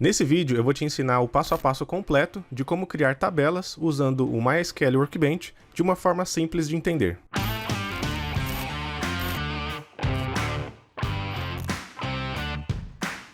Nesse vídeo eu vou te ensinar o passo a passo completo de como criar tabelas usando o MySQL Workbench de uma forma simples de entender.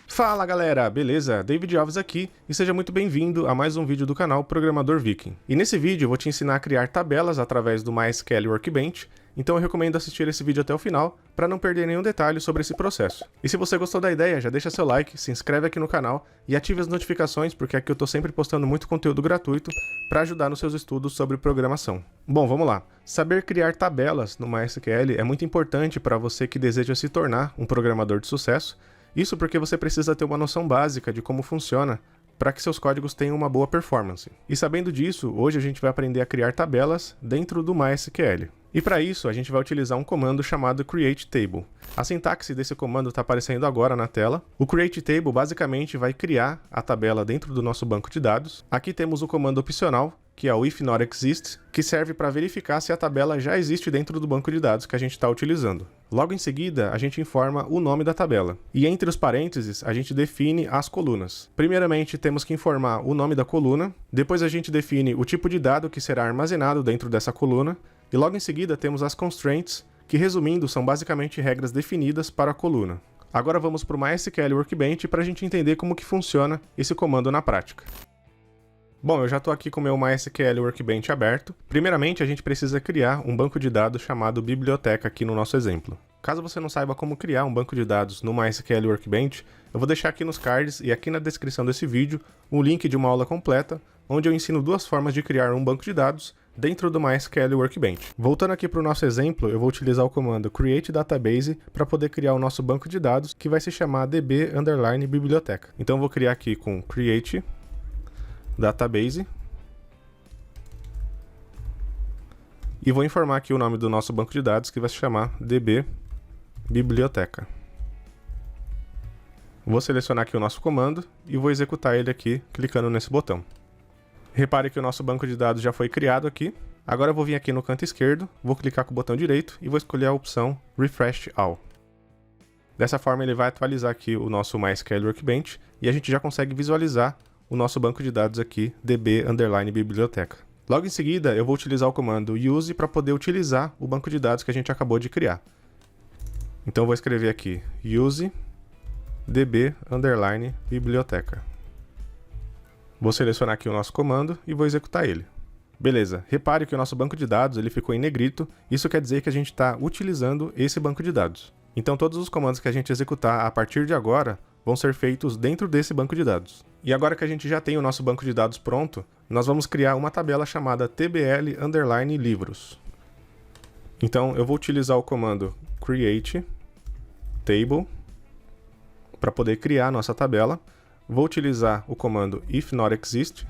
Fala galera, beleza? David Alves aqui e seja muito bem-vindo a mais um vídeo do canal Programador Viking. E nesse vídeo eu vou te ensinar a criar tabelas através do MySQL Workbench, então eu recomendo assistir esse vídeo até o final para não perder nenhum detalhe sobre esse processo. E se você gostou da ideia, já deixa seu like, se inscreve aqui no canal e ative as notificações porque aqui eu tô sempre postando muito conteúdo gratuito para ajudar nos seus estudos sobre programação. Bom, vamos lá. Saber criar tabelas no MySQL é muito importante para você que deseja se tornar um programador de sucesso. Isso porque você precisa ter uma noção básica de como funciona para que seus códigos tenham uma boa performance. E sabendo disso, hoje a gente vai aprender a criar tabelas dentro do MySQL. E para isso, a gente vai utilizar um comando chamado createTable. A sintaxe desse comando está aparecendo agora na tela. O createTable basicamente vai criar a tabela dentro do nosso banco de dados. Aqui temos o comando opcional, que é o ifNotExist, que serve para verificar se a tabela já existe dentro do banco de dados que a gente está utilizando. Logo em seguida, a gente informa o nome da tabela. E entre os parênteses, a gente define as colunas. Primeiramente, temos que informar o nome da coluna, depois a gente define o tipo de dado que será armazenado dentro dessa coluna, e logo em seguida temos as constraints, que resumindo são basicamente regras definidas para a coluna. Agora vamos para o MySQL Workbench para a gente entender como que funciona esse comando na prática. Bom, eu já estou aqui com o meu MySQL Workbench aberto. Primeiramente, a gente precisa criar um banco de dados chamado biblioteca aqui no nosso exemplo. Caso você não saiba como criar um banco de dados no MySQL Workbench, eu vou deixar aqui nos cards e aqui na descrição desse vídeo um link de uma aula completa, onde eu ensino duas formas de criar um banco de dados dentro do MySQL Workbench. Voltando aqui para o nosso exemplo, eu vou utilizar o comando createDatabase para poder criar o nosso banco de dados, que vai se chamar db_biblioteca. Então eu vou criar aqui com createDatabase e vou informar aqui o nome do nosso banco de dados, que vai se chamar db_biblioteca. Vou selecionar aqui o nosso comando e vou executar ele aqui clicando nesse botão. Repare que o nosso banco de dados já foi criado aqui. Agora eu vou vir aqui no canto esquerdo, vou clicar com o botão direito e vou escolher a opção Refresh All. Dessa forma ele vai atualizar aqui o nosso MySQL Workbench e a gente já consegue visualizar o nosso banco de dados aqui, db_biblioteca. Logo em seguida eu vou utilizar o comando use para poder utilizar o banco de dados que a gente acabou de criar. Então eu vou escrever aqui use db_biblioteca. Vou selecionar aqui o nosso comando e vou executar ele. Beleza, repare que o nosso banco de dados ele ficou em negrito, isso quer dizer que a gente está utilizando esse banco de dados. Então todos os comandos que a gente executar a partir de agora vão ser feitos dentro desse banco de dados. E agora que a gente já tem o nosso banco de dados pronto, nós vamos criar uma tabela chamada tbl_livros. Então eu vou utilizar o comando createTable para poder criar a nossa tabela. Vou utilizar o comando ifNotExist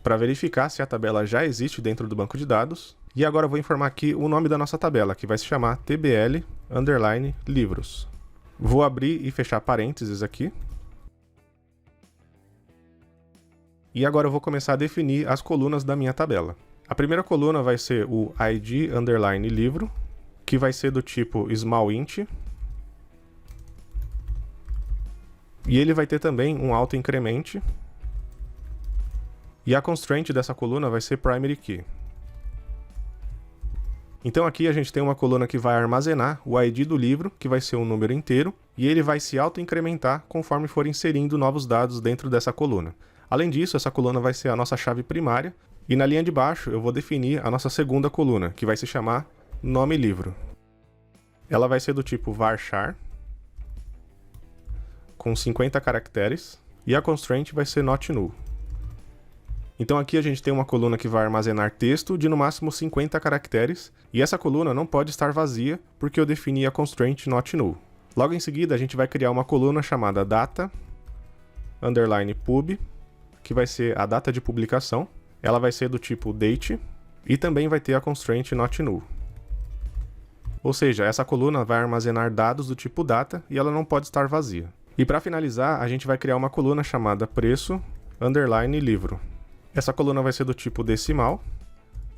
para verificar se a tabela já existe dentro do banco de dados. E agora eu vou informar aqui o nome da nossa tabela, que vai se chamar tbl_livros. Vou abrir e fechar parênteses aqui. E agora eu vou começar a definir as colunas da minha tabela. A primeira coluna vai ser o id_livro, que vai ser do tipo smallInt. E ele vai ter também um autoincrement. E a constraint dessa coluna vai ser primaryKey. Então aqui a gente tem uma coluna que vai armazenar o ID do livro, que vai ser um número inteiro, e ele vai se autoincrementar conforme for inserindo novos dados dentro dessa coluna. Além disso, essa coluna vai ser a nossa chave primária, e na linha de baixo eu vou definir a nossa segunda coluna, que vai se chamar nome livro. Ela vai ser do tipo varchar, com 50 caracteres, e a constraint vai ser notNull. Então aqui a gente tem uma coluna que vai armazenar texto de no máximo 50 caracteres, e essa coluna não pode estar vazia porque eu defini a constraint notNull. Logo em seguida a gente vai criar uma coluna chamada data_pub, que vai ser a data de publicação. Ela vai ser do tipo date, e também vai ter a constraint notNull. Ou seja, essa coluna vai armazenar dados do tipo data e ela não pode estar vazia. E para finalizar, a gente vai criar uma coluna chamada preço_livro. Essa coluna vai ser do tipo decimal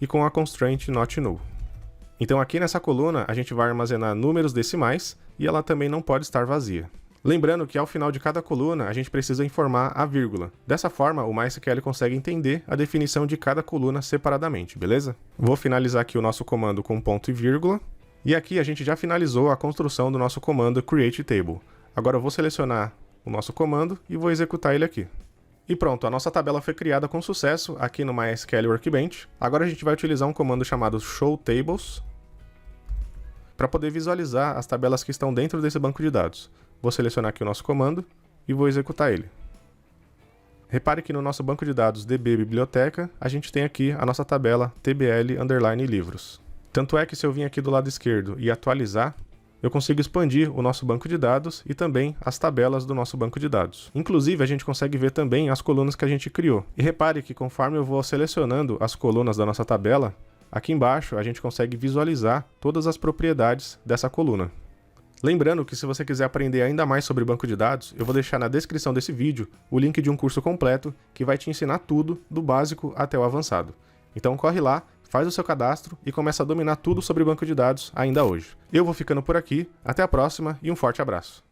e com a constraint notNull. Então aqui nessa coluna a gente vai armazenar números decimais e ela também não pode estar vazia. Lembrando que ao final de cada coluna, a gente precisa informar a vírgula. Dessa forma, o MySQL consegue entender a definição de cada coluna separadamente, beleza? Vou finalizar aqui o nosso comando com ponto e vírgula. E aqui a gente já finalizou a construção do nosso comando createTable. Agora eu vou selecionar o nosso comando e vou executar ele aqui. E pronto, a nossa tabela foi criada com sucesso aqui no MySQL Workbench. Agora a gente vai utilizar um comando chamado showTables para poder visualizar as tabelas que estão dentro desse banco de dados. Vou selecionar aqui o nosso comando e vou executar ele. Repare que no nosso banco de dados DB Biblioteca, a gente tem aqui a nossa tabela TBL_livros. Tanto é que se eu vir aqui do lado esquerdo e atualizar, eu consigo expandir o nosso banco de dados e também as tabelas do nosso banco de dados. Inclusive, a gente consegue ver também as colunas que a gente criou. E repare que conforme eu vou selecionando as colunas da nossa tabela, aqui embaixo a gente consegue visualizar todas as propriedades dessa coluna. Lembrando que se você quiser aprender ainda mais sobre banco de dados, eu vou deixar na descrição desse vídeo o link de um curso completo que vai te ensinar tudo, do básico até o avançado. Então corre lá, faz o seu cadastro e começa a dominar tudo sobre banco de dados ainda hoje. Eu vou ficando por aqui, até a próxima e um forte abraço.